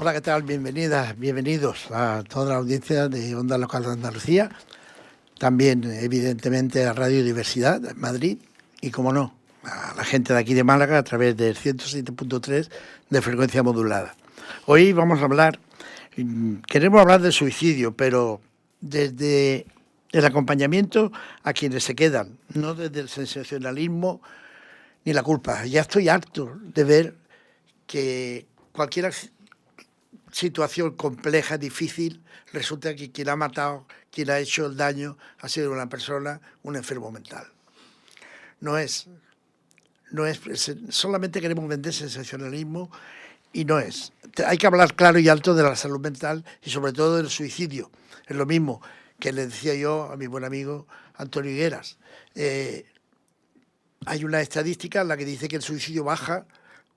Hola, ¿qué tal? Bienvenidas, bienvenidos a toda la audiencia de Onda Local de Andalucía, también evidentemente a Radio Diversidad en Madrid y, como no, a la gente de aquí de Málaga a través del 107.3 de frecuencia modulada. Hoy vamos a hablar, queremos hablar del suicidio, pero desde el acompañamiento a quienes se quedan, no desde el sensacionalismo ni la culpa. Ya estoy harto de ver que cualquier situación compleja, difícil, resulta que quien ha matado, quien ha hecho el daño, ha sido una persona, un enfermo mental. No es, solamente queremos vender sensacionalismo y no es. Hay que hablar claro y alto de la salud mental y sobre todo del suicidio. Es lo mismo que le decía yo a mi buen amigo Antonio Higueras. Hay una estadística en la que dice que el suicidio baja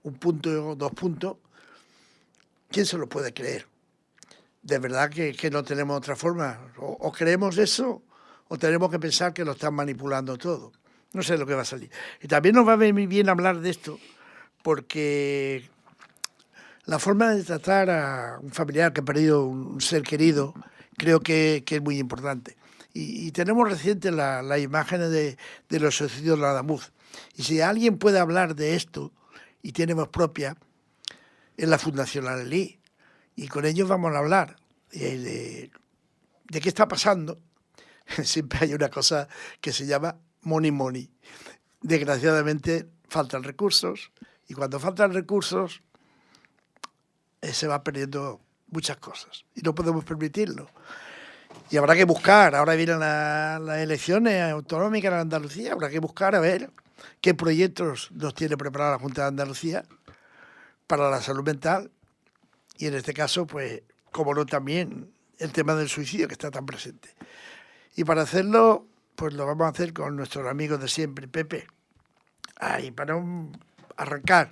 1 punto, 2 puntos. ¿Quién se lo puede creer? De verdad que no tenemos otra forma. O creemos eso o tenemos que pensar que lo están manipulando todo. No sé lo que va a salir. Y también nos va a venir bien hablar de esto porque la forma de tratar a un familiar que ha perdido un ser querido creo que es muy importante. Y tenemos recientes las imágenes de los suicidios de Adamuz. Y si alguien puede hablar de esto y tiene voz propia, es la Fundación Alelí. Y con ellos vamos a hablar de qué está pasando. Siempre hay una cosa que se llama money money. Desgraciadamente faltan recursos y cuando faltan recursos se va perdiendo muchas cosas y no podemos permitirlo. Y habrá que buscar, ahora vienen las elecciones autonómicas en Andalucía, habrá que buscar a ver qué proyectos nos tiene preparada la Junta de Andalucía para la salud mental y en este caso, pues, como no, también el tema del suicidio que está tan presente. Y para hacerlo, pues lo vamos a hacer con nuestros amigos de siempre, Pepe. Ay, para arrancar,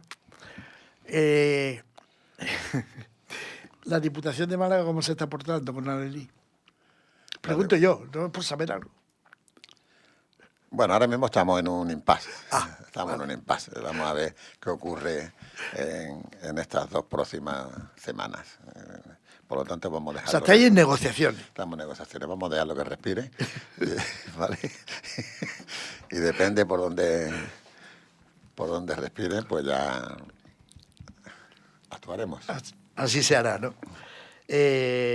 la Diputación de Málaga, ¿cómo se está portando con Alelí? Pregunto yo, no por saber algo. Bueno, ahora mismo estamos en un impasse. Estamos en un impasse. Vamos a ver qué ocurre en estas 2 próximas semanas. Por lo tanto, vamos a dejar. O sea, estáis en negociaciones. Estamos en negociaciones. Vamos a dejarlo que respire. ¿Vale? Y depende por dónde respire, pues ya actuaremos. Así se hará, ¿no?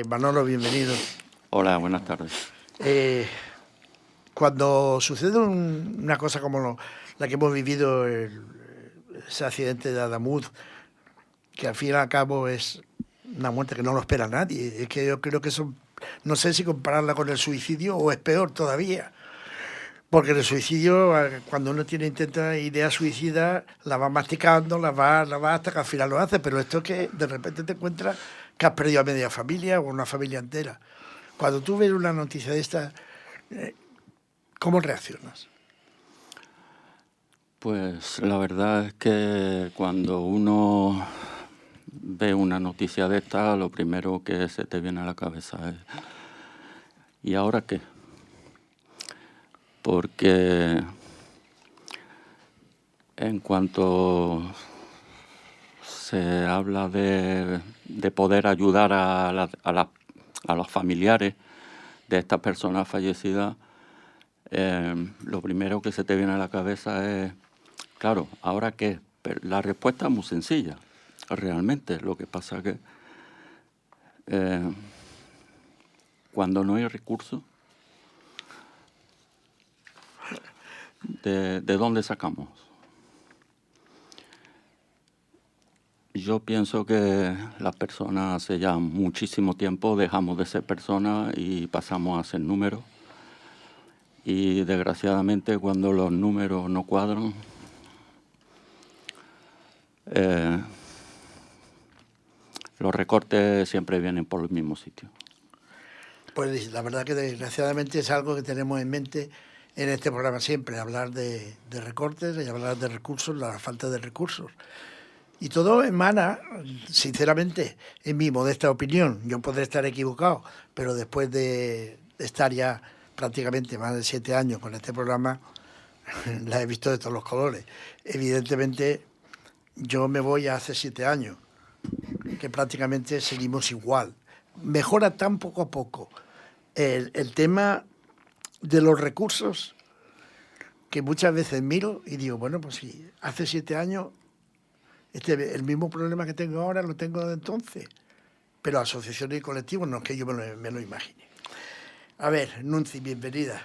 Manolo, bienvenido. Hola, buenas tardes. Cuando sucede una cosa como la que hemos vivido, ese accidente de Adamuz, que al fin y al cabo es una muerte que no lo espera nadie, es que yo creo que eso, no sé si compararla con el suicidio o es peor todavía, porque en el suicidio, cuando uno intenta ideas suicidas, la va masticando, la va hasta que al final lo hace, pero esto es que de repente te encuentras que has perdido a media familia o una familia entera. Cuando tú ves una noticia de esta, ¿cómo reaccionas? Pues la verdad es que cuando uno ve una noticia de esta, lo primero que se te viene a la cabeza es ¿y ahora qué? Porque en cuanto se habla de poder ayudar a los familiares de estas personas fallecidas, lo primero que se te viene a la cabeza es, claro, ¿ahora qué? Pero la respuesta es muy sencilla, realmente. Lo que pasa es que cuando no hay recursos, ¿de dónde sacamos? Yo pienso que las personas hace ya muchísimo tiempo dejamos de ser personas y pasamos a ser números. Y desgraciadamente cuando los números no cuadran, los recortes siempre vienen por el mismo sitio. Pues la verdad que desgraciadamente es algo que tenemos en mente en este programa siempre, hablar de recortes y hablar de recursos, la falta de recursos. Y todo emana, sinceramente, en mi modesta opinión, yo podré estar equivocado, pero después de estar ya prácticamente más de 7 años con este programa, la he visto de todos los colores. Evidentemente, yo me voy hace 7 años, que prácticamente seguimos igual. Mejora tan poco a poco el tema de los recursos, que muchas veces miro y digo, bueno, pues si hace 7 años el mismo problema que tengo ahora lo tengo de entonces, pero asociaciones y colectivos no es que yo me lo imagine. A ver, Nunci, bienvenida.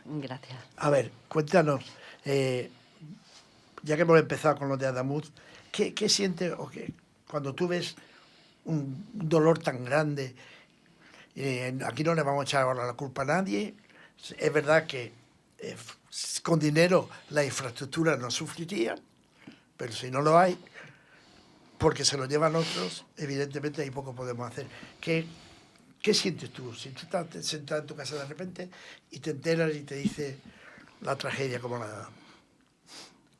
Gracias. A ver, cuéntanos, ya que hemos empezado con lo de Adamuz, ¿qué sientes cuando tú ves un dolor tan grande? Aquí no le vamos a echar ahora la culpa a nadie. Es verdad que con dinero la infraestructura no sufriría, pero si no lo hay, porque se lo llevan otros, evidentemente ahí poco podemos hacer. ¿Qué sientes tú? Si tú estás sentada en tu casa de repente y te enteras y te dice la tragedia como la...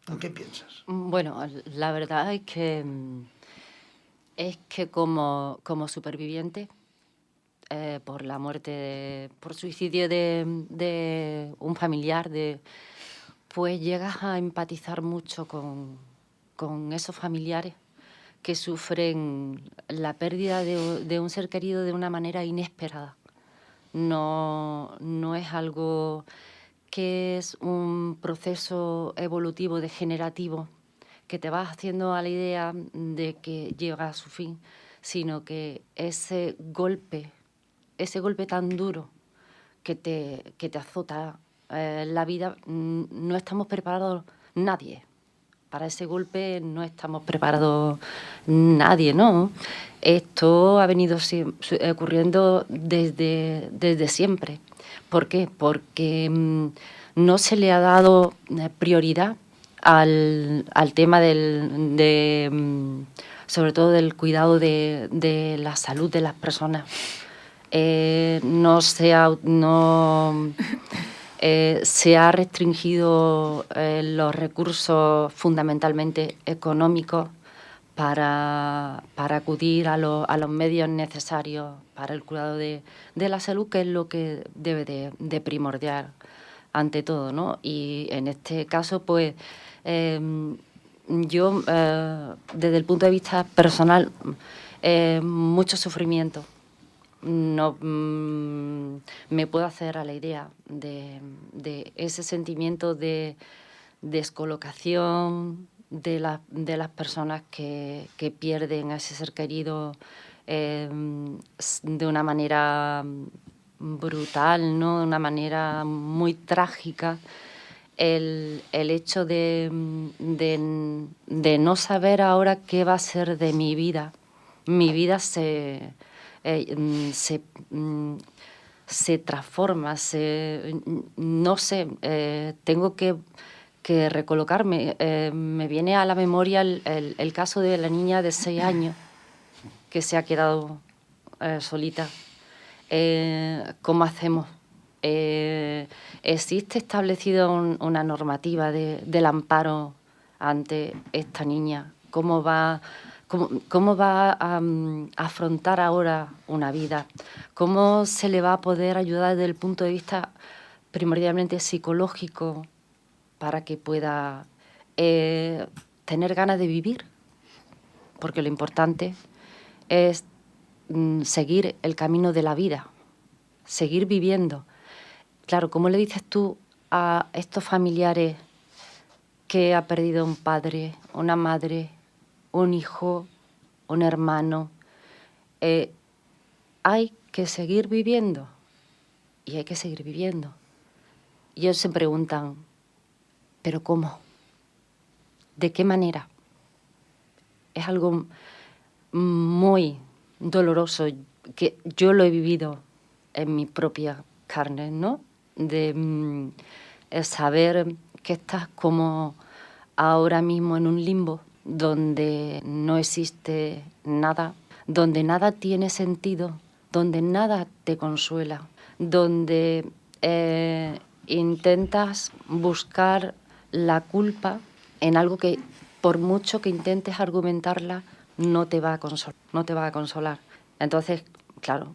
¿En qué piensas? Bueno, la verdad es que como superviviente por la muerte, por suicidio de un familiar, pues llegas a empatizar mucho con esos familiares que sufren la pérdida de un ser querido de una manera inesperada. No es algo que es un proceso evolutivo, degenerativo, que te vas haciendo a la idea de que llega a su fin, sino que ese golpe tan duro que te azota la vida, no estamos preparados nadie. Para ese golpe no estamos preparados nadie, ¿no? Esto ha venido ocurriendo desde siempre. ¿Por qué? Porque no se le ha dado prioridad al tema sobre todo del cuidado de la salud de las personas. Se ha restringido los recursos fundamentalmente económicos para acudir a los medios necesarios para el cuidado de la salud, que es lo que debe de primordial ante todo, ¿no? Y en este caso, pues, yo, desde el punto de vista personal, mucho sufrimiento. No me puedo hacer a la idea de ese sentimiento de descolocación de las personas que pierden a ese ser querido de una manera brutal, ¿no? De una manera muy trágica. El hecho de no saber ahora qué va a ser de mi vida. Mi vida se transforma, no sé, tengo que recolocarme. Me viene a la memoria el caso de la niña de 6 años que se ha quedado solita. ¿Cómo hacemos? ¿Existe establecida una normativa del amparo ante esta niña? ¿Cómo va a afrontar ahora una vida? ¿Cómo se le va a poder ayudar desde el punto de vista primordialmente psicológico para que pueda tener ganas de vivir? Porque lo importante es seguir el camino de la vida, seguir viviendo. Claro, ¿cómo le dices tú a estos familiares que ha perdido un padre, una madre, un hijo, un hermano? Hay que seguir viviendo y hay que seguir viviendo. Y ellos se preguntan, ¿pero cómo? ¿De qué manera? Es algo muy doloroso, que yo lo he vivido en mi propia carne, ¿no? De saber que estás como ahora mismo en un limbo donde no existe nada, donde nada tiene sentido, donde nada te consuela, donde intentas buscar la culpa en algo que, por mucho que intentes argumentarla, no te va a consolar. Entonces, claro,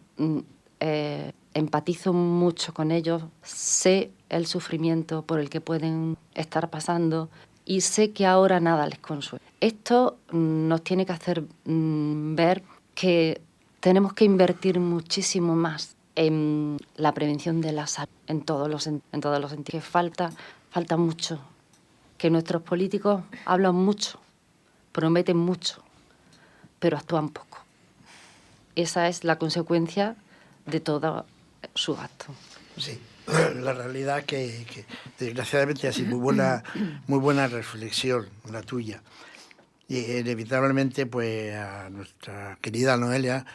empatizo mucho con ellos, sé el sufrimiento por el que pueden estar pasando y sé que ahora nada les consuela. Esto nos tiene que hacer ver que tenemos que invertir muchísimo más en la prevención de la salud, en todos los sentidos. Que falta mucho, que nuestros políticos hablan mucho, prometen mucho, pero actúan poco. Esa es la consecuencia de todo su acto. Sí, la realidad que desgraciadamente ha sido muy buena reflexión la tuya. Y inevitablemente, pues, a nuestra querida Noelia,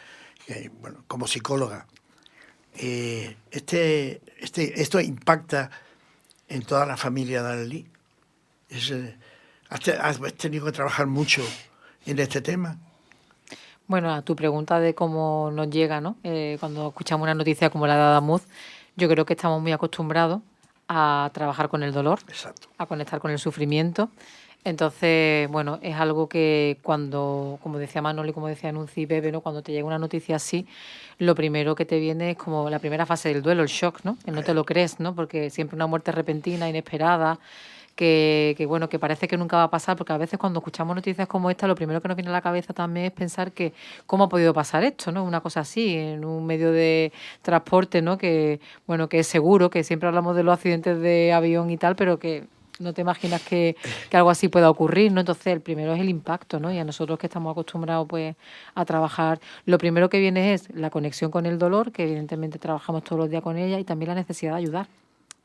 bueno, como psicóloga, esto impacta en toda la familia de Alelí. ¿Has tenido que trabajar mucho en este tema? Bueno, a tu pregunta de cómo nos llega, ¿no? Cuando escuchamos una noticia como la de Adamuz, yo creo que estamos muy acostumbrados a trabajar con el dolor, Exacto, a conectar con el sufrimiento. Entonces, bueno, es algo que cuando, como decía Manoli, como decía Nunci y Pepe, ¿no? Cuando te llega una noticia así, lo primero que te viene es como la primera fase del duelo, el shock, ¿no? El no te lo crees, ¿no? Porque siempre una muerte repentina, inesperada, que bueno, que parece que nunca va a pasar, porque a veces cuando escuchamos noticias como esta, lo primero que nos viene a la cabeza también es pensar que cómo ha podido pasar esto, ¿no? Una cosa así, en un medio de transporte, ¿no? Que, bueno, que es seguro, que siempre hablamos de los accidentes de avión y tal, pero que no te imaginas que algo así pueda ocurrir, ¿no? Entonces, el primero es el impacto, ¿no? Y a nosotros que estamos acostumbrados, pues, a trabajar, lo primero que viene es la conexión con el dolor, que evidentemente trabajamos todos los días con ella, y también la necesidad de ayudar.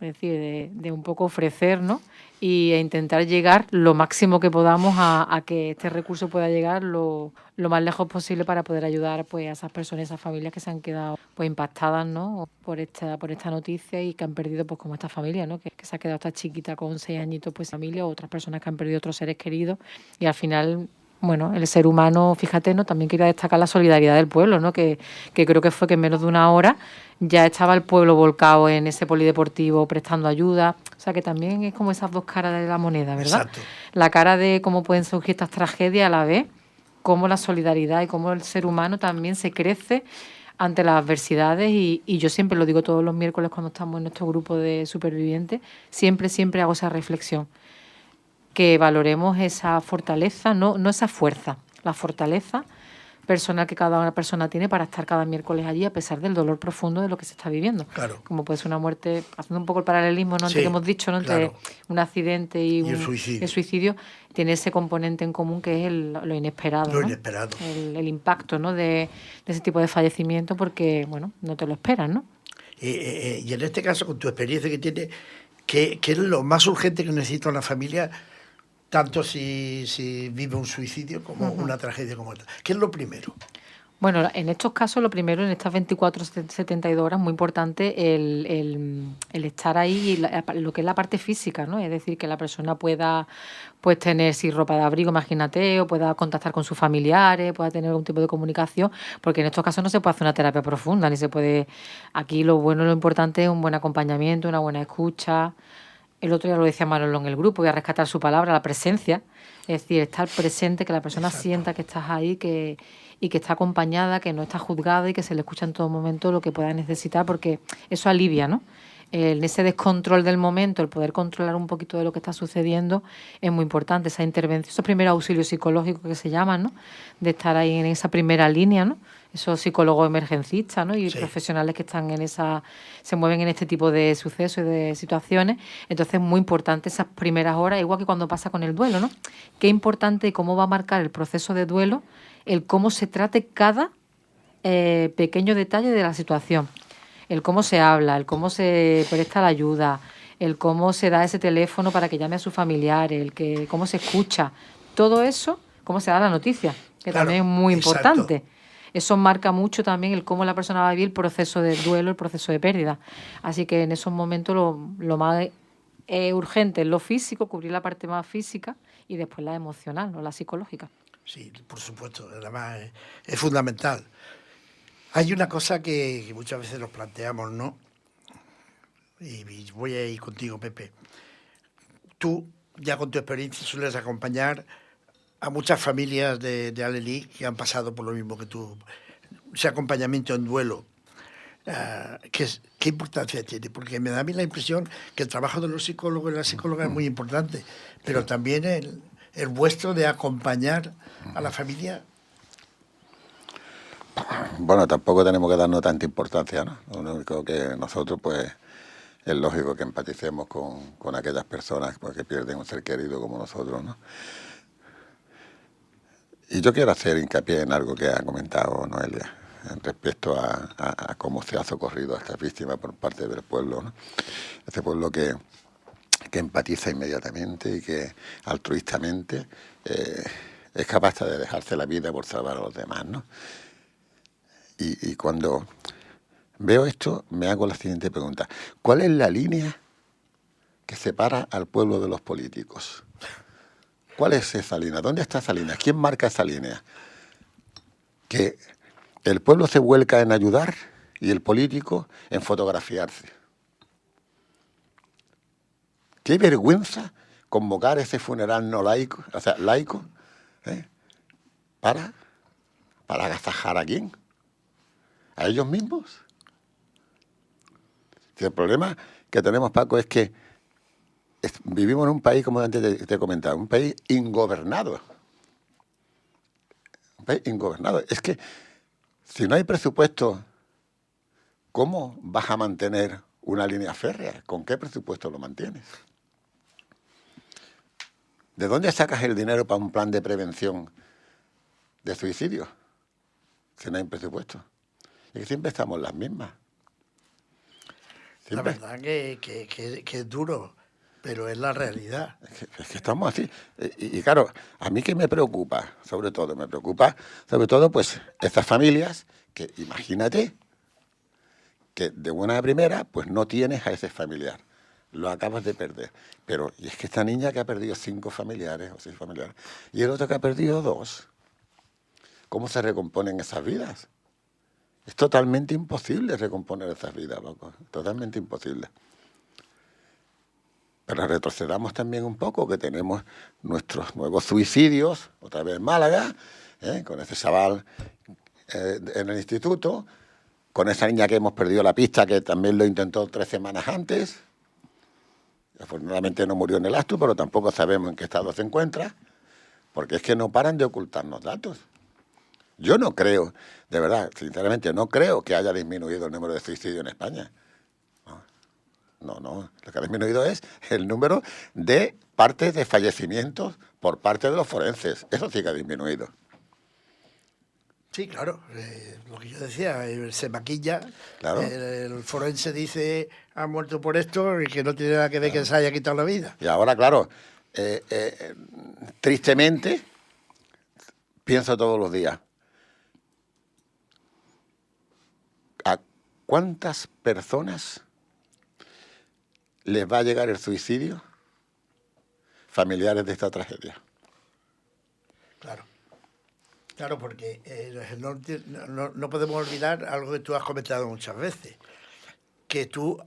Es decir, de un poco ofrecer, ¿no? Y intentar llegar lo máximo que podamos a que este recurso pueda llegar lo más lejos posible para poder ayudar, pues, a esas personas, esas familias que se han quedado, pues, impactadas, ¿no? por esta noticia y que han perdido, pues, como esta familia, ¿no? Que se ha quedado esta chiquita con 6 añitos, pues, familia, o otras personas que han perdido otros seres queridos, y al final, bueno, el ser humano, fíjate, ¿no? También quería destacar la solidaridad del pueblo, ¿no? Que creo que fue que en menos de una hora ya estaba el pueblo volcado en ese polideportivo prestando ayuda. O sea, que también es como esas dos caras de la moneda, ¿verdad? Exacto. La cara de cómo pueden surgir estas tragedias, a la vez cómo la solidaridad y cómo el ser humano también se crece ante las adversidades, y yo siempre lo digo todos los miércoles cuando estamos en nuestro grupo de supervivientes, siempre hago esa reflexión, que valoremos esa fortaleza, no esa fuerza, la fortaleza personal que cada una persona tiene para estar cada miércoles allí a pesar del dolor profundo de lo que se está viviendo. Claro. Como puede ser una muerte, haciendo un poco el paralelismo, ¿no? Sí, Entre que hemos dicho, ¿no? Entre claro. un accidente y el suicidio. El suicidio tiene ese componente en común que es lo inesperado. Lo ¿no? inesperado. El impacto, ¿no? de ese tipo de fallecimiento, porque, bueno, no te lo esperas, ¿no? Y en este caso, con tu experiencia que tienes, ¿qué es lo más urgente que necesita una familia, tanto si vive un suicidio como una tragedia como esta? ¿Qué es lo primero? Bueno, en estos casos, lo primero, en estas 24, 72 horas, muy importante el estar ahí, y lo que es la parte física, ¿no? Es decir, que la persona pueda, pues, tener si ropa de abrigo, imagínate, o pueda contactar con sus familiares, pueda tener algún tipo de comunicación, porque en estos casos no se puede hacer una terapia profunda, ni se puede... Aquí lo bueno, lo importante es un buen acompañamiento, una buena escucha. El otro día lo decía Manolo en el grupo, voy a rescatar su palabra, la presencia. Es decir, estar presente, que la persona Exacto. sienta que estás ahí, y que está acompañada, que no está juzgada y que se le escucha en todo momento lo que pueda necesitar, porque eso alivia, ¿no? En ese descontrol del momento, el poder controlar un poquito de lo que está sucediendo es muy importante, esa intervención, esos primeros auxilios psicológicos que se llaman, ¿no? De estar ahí en esa primera línea, ¿no? Esos psicólogos emergencistas, ¿no? Y Sí. profesionales que están se mueven en este tipo de sucesos y de situaciones. Entonces es muy importante esas primeras horas, igual que cuando pasa con el duelo, ¿no? Qué importante y cómo va a marcar el proceso de duelo el cómo se trate cada pequeño detalle de la situación, el cómo se habla, el cómo se presta la ayuda, el cómo se da ese teléfono para que llame a sus familiares, cómo se escucha, todo eso, cómo se da la noticia, que Claro, también es muy exacto. importante. Eso marca mucho también el cómo la persona va a vivir el proceso de duelo, el proceso de pérdida. Así que en esos momentos lo más urgente es lo físico, cubrir la parte más física, y después la emocional, no la psicológica. Sí, por supuesto, además es fundamental. Hay una cosa que muchas veces nos planteamos, ¿no? Y voy a ir contigo, Pepe. Tú, ya con tu experiencia, sueles acompañar a muchas familias de Alelí que han pasado por lo mismo que tú, ese acompañamiento en duelo. ¿qué importancia tiene? Porque me da a mí la impresión que el trabajo de los psicólogos y las psicólogas es muy importante, pero también el vuestro de acompañar a la familia. Bueno, tampoco tenemos que darnos tanta importancia, ¿no? Lo único que nosotros, pues, es lógico que empaticemos con aquellas personas pues, que pierden un ser querido como nosotros, ¿no? Y yo quiero hacer hincapié en algo que ha comentado Noelia, respecto a cómo se ha socorrido a estas víctimas por parte del pueblo, ¿no? Este pueblo que empatiza inmediatamente y que altruistamente es capaz de dejarse la vida por salvar a los demás, ¿no? Y cuando veo esto, me hago la siguiente pregunta. ¿Cuál es la línea que separa al pueblo de los políticos? ¿Cuál es esa línea? ¿Dónde está esa línea? ¿Quién marca esa línea? Que el pueblo se vuelca en ayudar y el político en fotografiarse. Qué vergüenza convocar ese funeral no laico, o sea, laico, para agasajar a quién. ¿A ellos mismos? Si el problema que tenemos, Paco, es que vivimos en un país, como antes te he comentado, un país ingobernado. Un país ingobernado. Es que si no hay presupuesto, ¿cómo vas a mantener una línea férrea? ¿Con qué presupuesto lo mantienes? ¿De dónde sacas el dinero para un plan de prevención de suicidio si no hay presupuesto? Y que siempre estamos las mismas. Siempre. La verdad que es duro, pero es la realidad. Es que estamos así. Y claro, a mí que me preocupa, sobre todo, pues, estas familias que, imagínate, que de buena de primera, pues no tienes a ese familiar. Lo acabas de perder. Pero, y es que esta niña que ha perdido 5 familiares o 6 familiares, y el otro que ha perdido 2, ¿cómo se recomponen esas vidas? Es totalmente imposible recomponer esas vidas, loco. Totalmente imposible. Pero retrocedamos también un poco, que tenemos nuestros nuevos suicidios, otra vez en Málaga, con ese chaval en el instituto, con esa niña que hemos perdido la pista, que también lo intentó 3 semanas antes. Afortunadamente no murió en el acto, pero tampoco sabemos en qué estado se encuentra, porque es que no paran de ocultarnos datos. Yo no creo, de verdad, sinceramente, no creo que haya disminuido el número de suicidios en España. No. Lo que ha disminuido es el número de partes de fallecimientos por parte de los forenses. Eso sí que ha disminuido. Sí, claro. Lo que yo decía, se maquilla. Claro. El forense dice, ha muerto por esto y que no tiene nada que ver que se haya quitado la vida. Y ahora, claro, tristemente, pienso todos los días, ¿a cuántas personas les va a llegar el suicidio familiares de esta tragedia? Claro, porque no podemos olvidar algo que tú has comentado muchas veces, que tú,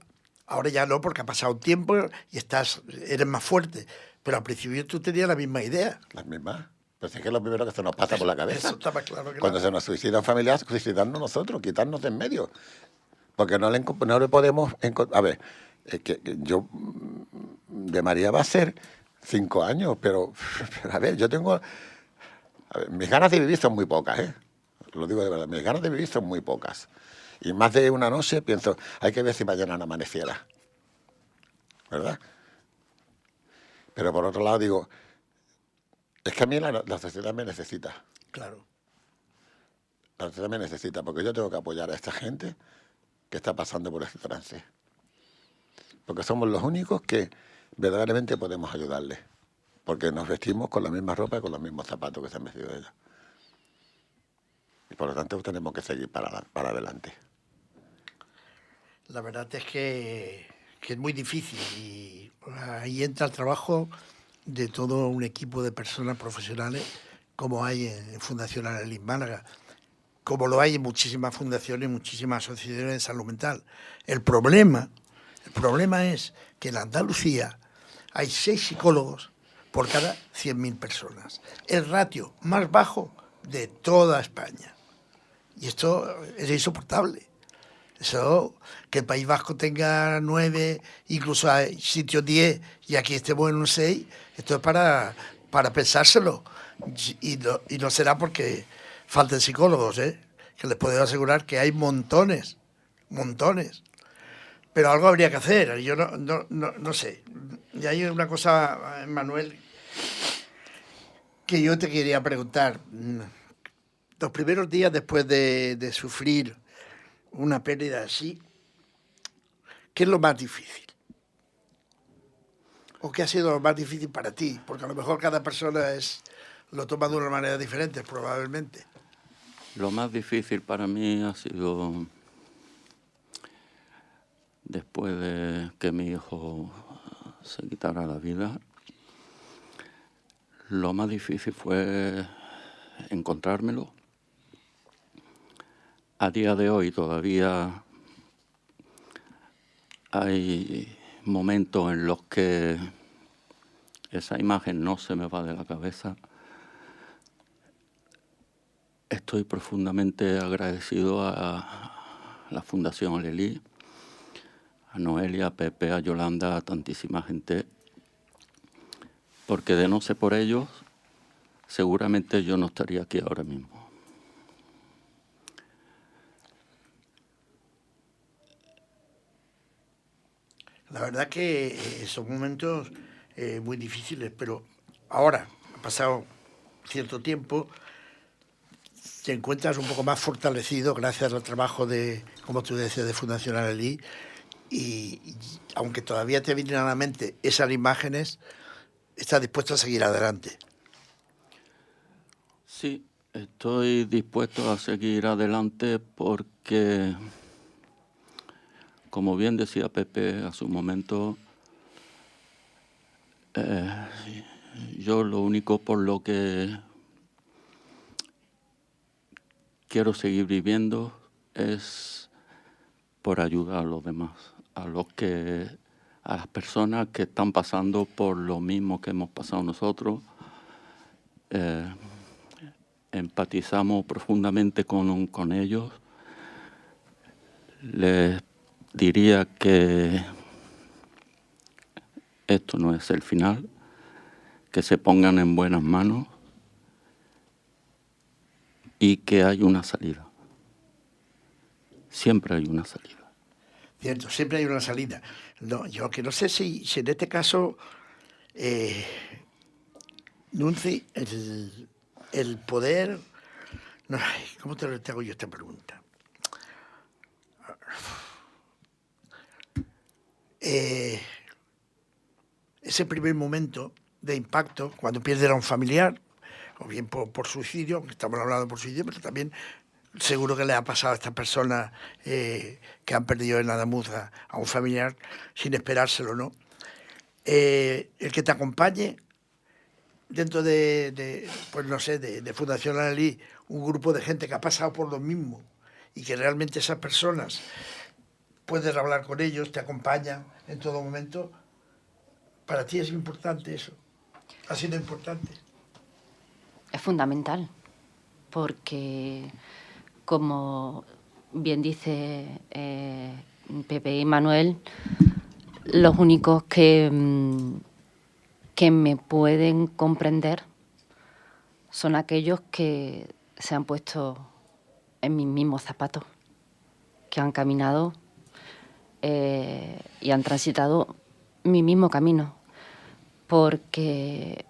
ahora ya no, porque ha pasado un tiempo y eres más fuerte, pero al principio tú tenías la misma idea. Las mismas. Pues es que es lo primero que se nos pasa por la cabeza. Eso está más claro que cuando se nos suicida un familiar, suicidarnos nosotros, quitarnos de en medio. Porque no le podemos encontrar. A ver, que yo de María va a ser 5 años, pero a ver, yo tengo... A ver, mis ganas de vivir son muy pocas, Lo digo de verdad, mis ganas de vivir son muy pocas. Y más de una noche pienso, hay que ver si mañana no amaneciera. ¿Verdad? Pero por otro lado digo, es que a mí la sociedad me necesita. Claro. La sociedad me necesita, porque yo tengo que apoyar a esta gente que está pasando por este trance. Porque somos los únicos que verdaderamente podemos ayudarles. Porque nos vestimos con la misma ropa y con los mismos zapatos que se han vestido ellos. Y por lo tanto tenemos que seguir para adelante. La verdad es que es muy difícil y ahí entra el trabajo de todo un equipo de personas profesionales como hay en Fundación Arelis Málaga, como lo hay en muchísimas fundaciones, muchísimas asociaciones de salud mental. El problema es que en Andalucía hay 6 psicólogos por cada 100.000 personas. El ratio más bajo de toda España. Y esto es insoportable. Es Eso, que el País Vasco tenga 9, incluso hay sitios 10, y aquí estemos en un 6, esto es para pensárselo. Y no será porque falten psicólogos, que les puedo asegurar que hay montones. Pero algo habría que hacer, yo no sé. Y hay una cosa, Manuel, que yo te quería preguntar. Los primeros días después de sufrir una pérdida así, ¿qué es lo más difícil? ¿O qué ha sido lo más difícil para ti? Porque a lo mejor cada persona lo toma de una manera diferente, probablemente. Lo más difícil para mí ha sido, después de que mi hijo se quitara la vida, lo más difícil fue encontrármelo. A día de hoy todavía hay momentos en los que esa imagen no se me va de la cabeza. Estoy profundamente agradecido a la Fundación Alelí, a Noelia, a Pepe, a Yolanda, a tantísima gente, porque de no ser por ellos, seguramente yo no estaría aquí ahora mismo. La verdad que son momentos muy difíciles, pero ahora, ha pasado cierto tiempo, te encuentras un poco más fortalecido gracias al trabajo de, como tú decías, de Fundación Alelí, y aunque todavía te vienen a la mente esas imágenes, estás dispuesto a seguir adelante. Sí, estoy dispuesto a seguir adelante porque, como bien decía Pepe a su momento, yo lo único por lo que quiero seguir viviendo es por ayudar a los demás, a las personas que están pasando por lo mismo que hemos pasado nosotros. Empatizamos profundamente con ellos. Les diría que esto no es el final, que se pongan en buenas manos y que hay una salida. Siempre hay una salida. Cierto, siempre hay una salida. No, yo que no sé si en este caso, Nunci, el poder... No, ¿cómo te hago yo esta pregunta? Ese primer momento de impacto, cuando pierdes a un familiar, o bien por suicidio, aunque estamos hablando por suicidio, pero también seguro que le ha pasado a estas personas que han perdido en Adamuz a un familiar sin esperárselo, ¿no? El que te acompañe dentro pues no sé, de Fundación Alelí, un grupo de gente que ha pasado por lo mismo y que realmente esas personas puedes hablar con ellos, te acompañan en todo momento. Para ti es importante eso. Ha sido importante. Es fundamental, porque como bien dice Pepe y Manuel, los únicos que me pueden comprender son aquellos que se han puesto en mis mismos zapatos, que han caminado y han transitado mi mismo camino, porque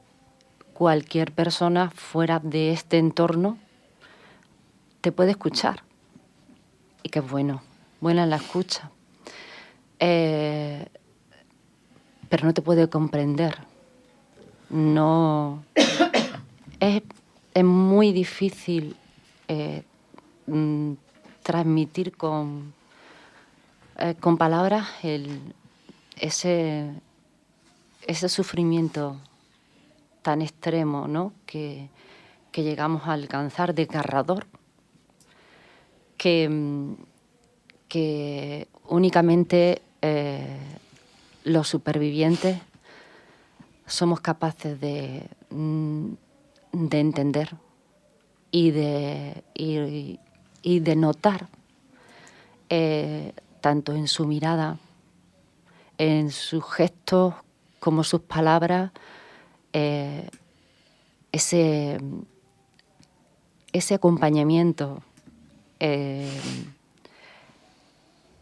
cualquier persona fuera de este entorno te puede escuchar, y que es buena la escucha, pero no te puede comprender. No es muy difícil transmitir con palabras ese sufrimiento tan extremo, ¿no? que llegamos a alcanzar, desgarrador, que únicamente los supervivientes somos capaces de entender y de notar tanto en su mirada, en sus gestos, como sus palabras, ese acompañamiento,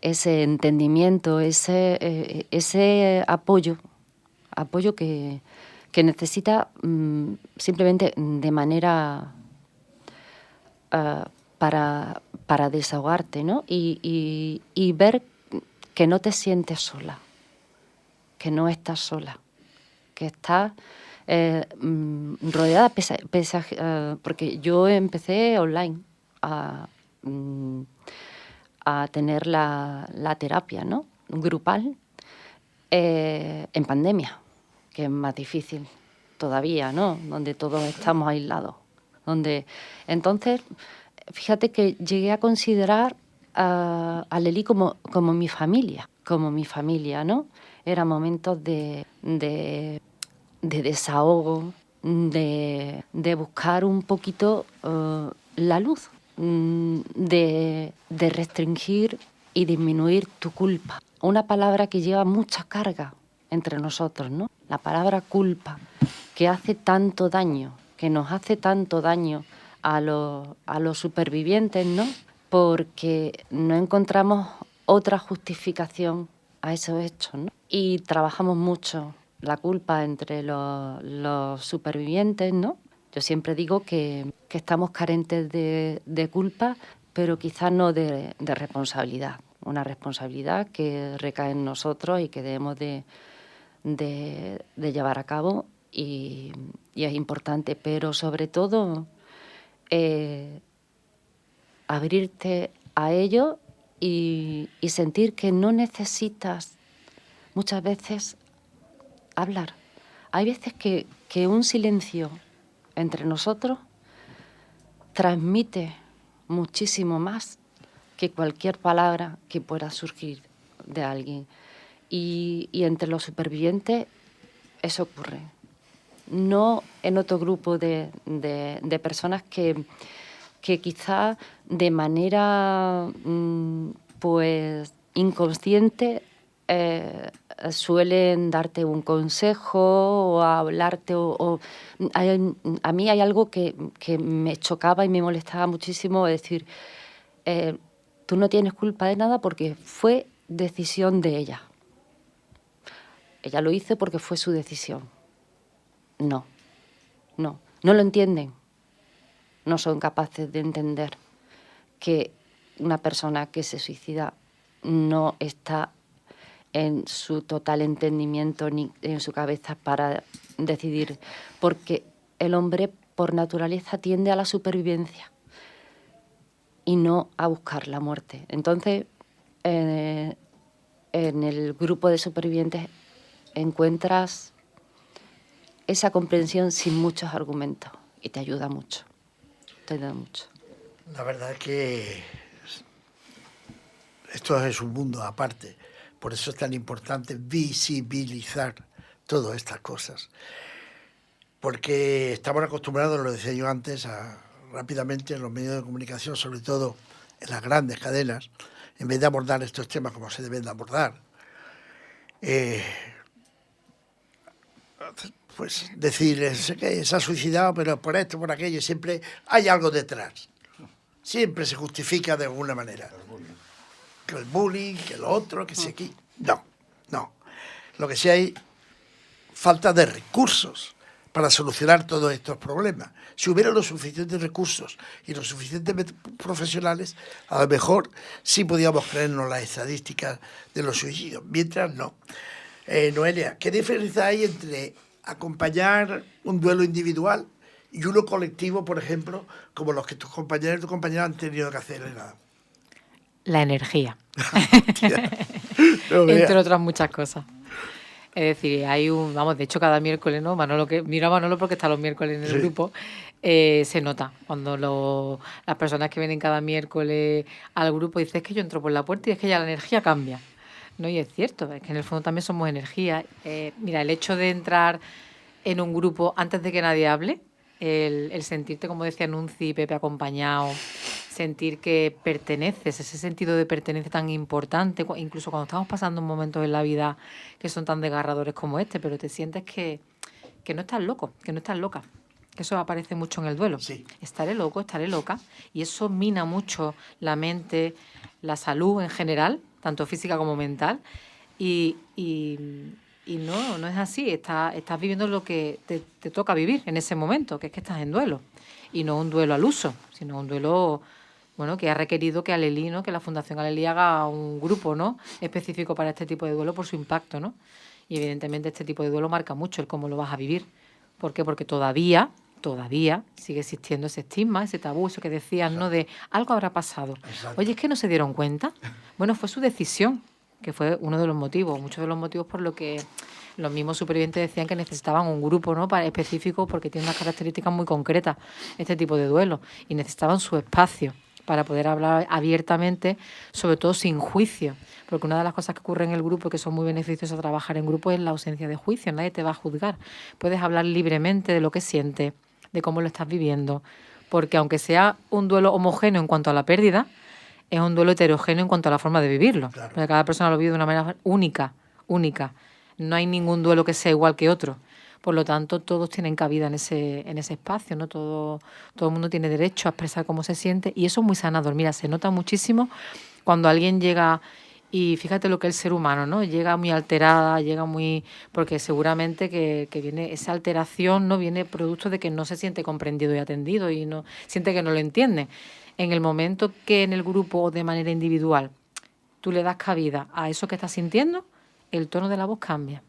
ese entendimiento, ese apoyo que necesita simplemente de manera para desahogarte, ¿no? Y ver que no te sientes sola, que no estás sola, que estás rodeada, porque yo empecé online a tener la terapia, ¿no? Grupal en pandemia, que es más difícil todavía, ¿no? Donde todos estamos aislados. Entonces, fíjate que llegué a considerar a Lely como mi familia, ¿no? Eran momentos de desahogo, de buscar un poquito la luz, de restringir y disminuir tu culpa. Una palabra que lleva mucha carga entre nosotros, ¿no? La palabra culpa, que hace tanto daño, que nos hace tanto daño a los supervivientes, ¿no? Porque no encontramos otra justificación a esos hechos, ¿no? Y trabajamos mucho la culpa entre los supervivientes, ¿no? Yo siempre digo que estamos carentes de culpa, pero quizás no de responsabilidad. Una responsabilidad que recae en nosotros y que debemos de llevar a cabo y es importante, pero sobre todo abrirte a ello y sentir que no necesitas muchas veces hablar. Hay veces que un silencio entre nosotros transmite muchísimo más que cualquier palabra que pueda surgir de alguien. Y entre los supervivientes eso ocurre. No en otro grupo de personas que quizá de manera pues inconsciente suelen darte un consejo o hablarte a mí hay algo que me chocaba y me molestaba muchísimo, es decir, tú no tienes culpa de nada porque fue decisión de ella. Ella lo hizo porque fue su decisión. No lo entienden. No son capaces de entender que una persona que se suicida no está en su total entendimiento ni en su cabeza para decidir, porque el hombre por naturaleza tiende a la supervivencia y no a buscar la muerte. Entonces, en el grupo de supervivientes encuentras esa comprensión sin muchos argumentos y te ayuda mucho. La verdad es que esto es un mundo aparte. Por eso es tan importante visibilizar todas estas cosas. Porque estamos acostumbrados, lo decía yo antes, rápidamente en los medios de comunicación, sobre todo en las grandes cadenas, en vez de abordar estos temas como se deben de abordar, pues decir, que se ha suicidado, pero por esto, por aquello, siempre hay algo detrás. Siempre se justifica de alguna manera. Que el bullying, que lo otro, que sé aquí. No. Lo que sí hay, falta de recursos para solucionar todos estos problemas. Si hubiera los suficientes recursos y los suficientes profesionales, a lo mejor sí podíamos creernos las estadísticas de los suicidios, mientras no. Noelia, ¿qué diferencia hay entre acompañar un duelo individual y uno colectivo, por ejemplo, como los que tus compañeros y tus compañeras han tenido que hacer? La energía. Entre otras muchas cosas. Es decir, hay de hecho cada miércoles, ¿no? Mira a Manolo porque está los miércoles en el grupo, se nota cuando las personas que vienen cada miércoles al grupo dicen, es que yo entro por la puerta y es que ya la energía cambia. ¿No? Y es cierto, es que en el fondo también somos energía. Mira, el hecho de entrar en un grupo antes de que nadie hable, el sentirte, como decía Nunci, Pepe, acompañado, sentir que perteneces, ese sentido de pertenencia tan importante, incluso cuando estamos pasando momentos en la vida que son tan desgarradores como este, pero te sientes que no estás loco, que no estás loca. Que eso aparece mucho en el duelo. Sí. Estaré loco, estaré loca. Y eso mina mucho la mente, la salud en general, tanto física como mental. Y no es así. Estás viviendo lo que te toca vivir en ese momento, que es que estás en duelo. Y no un duelo al uso, sino un duelo, bueno, que ha requerido que Alelí, ¿no?, que la Fundación Alelí haga un grupo, ¿no?, específico para este tipo de duelo por su impacto, ¿no? Y evidentemente este tipo de duelo marca mucho el cómo lo vas a vivir. ¿Por qué? Porque todavía sigue existiendo ese estigma, ese tabú, eso que decías, ¿no?, de algo habrá pasado. Exacto. Oye, es que no se dieron cuenta. Bueno, fue su decisión, que fue uno de los motivos, muchos de los motivos por lo que los mismos supervivientes decían que necesitaban un grupo, ¿no?, para específico, porque tiene unas características muy concretas este tipo de duelo, y necesitaban su espacio para poder hablar abiertamente, sobre todo sin juicio, porque una de las cosas que ocurre en el grupo y que son muy beneficiosas a trabajar en grupo es la ausencia de juicio. Nadie te va a juzgar, puedes hablar libremente de lo que sientes, de cómo lo estás viviendo, porque aunque sea un duelo homogéneo en cuanto a la pérdida, es un duelo heterogéneo en cuanto a la forma de vivirlo. Claro. Porque cada persona lo vive de una manera única. No hay ningún duelo que sea igual que otro. Por lo tanto, todos tienen cabida en ese espacio, ¿no? Todo el mundo tiene derecho a expresar cómo se siente, y eso es muy sanador. Mira, se nota muchísimo cuando alguien llega, y fíjate lo que es el ser humano, ¿no? Llega muy alterada, llega muy... porque seguramente que viene esa alteración, ¿no?, viene producto de que no se siente comprendido y atendido y no siente que no lo entiende. En el momento que en el grupo o de manera individual tú le das cabida a eso que estás sintiendo, el tono de la voz cambia,